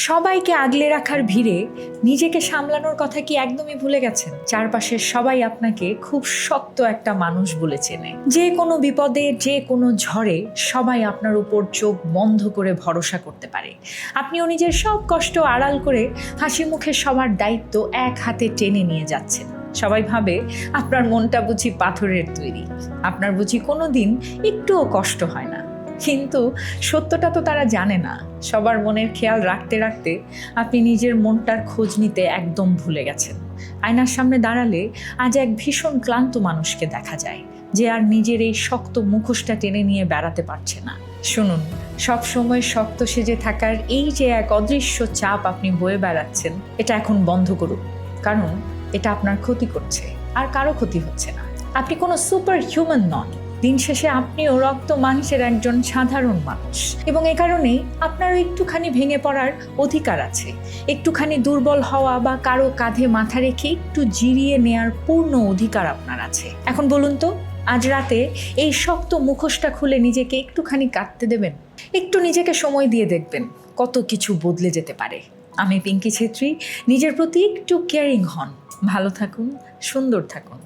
সবাইকে আগলে রাখার ভিড়ে নিজেকে সামলানোর কথা কি একদমই ভুলে গেছেন? চারপাশের সবাই আপনাকে খুব শক্ত একটা মানুষ বলে চেনে। যে কোনো বিপদে, যে কোনো ঝড়ে সবাই আপনার উপর চোখ বন্ধ করে ভরসা করতে পারে। আপনিও নিজের সব কষ্ট আড়াল করে হাসি মুখে সবার দায়িত্ব এক হাতে টেনে নিয়ে যাচ্ছেন। সবাই ভাবে আপনার মনটা বুঝি পাথরের তৈরি, আপনার বুঝি কোনো দিন একটুও কষ্ট হয় না। কিন্তু সত্যটা তো তারা জানে না। সবার মনের খেয়াল রাখতে রাখতে আপনি নিজের মনটার খোঁজ নিতে একদম ভুলে গেছেন। আয়নার সামনে দাঁড়ালে আজ এক ভীষণ ক্লান্ত মানুষকে দেখা যায়, যে আর নিজের এই শক্ত মুখোশটা টেনে নিয়ে বেড়াতে পারছে না। শুনুন, সব সময় শক্ত সেজে থাকার এই যে এক অদৃশ্য চাপ আপনি বয়ে বেড়াচ্ছেন, এটা এখন বন্ধ করুন। কারণ এটা আপনার ক্ষতি করছে, আর কারো ক্ষতি হচ্ছে না। আপনি কোনো সুপার হিউম্যান নন। দিন শেষে আপনিও রক্ত মাংসের একজন সাধারণ মানুষ, এবং এ কারণেই আপনারও একটুখানি ভেঙে পড়ার অধিকার আছে। একটুখানি দুর্বল হওয়া বা কারো কাঁধে মাথা রেখে একটু জিরিয়ে নেয়ার পূর্ণ অধিকার আপনার আছে। এখন বলুন তো, আজ রাতে এই শক্ত মুখোশটা খুলে নিজেকে একটুখানি কাঁদতে দেবেন? একটু নিজেকে সময় দিয়ে দেখবেন, কত কিছু বদলে যেতে পারে। আমি পিঙ্কি ছেত্রী। নিজের প্রতি একটু কেয়ারিং হন। ভালো থাকুন, সুন্দর থাকুন।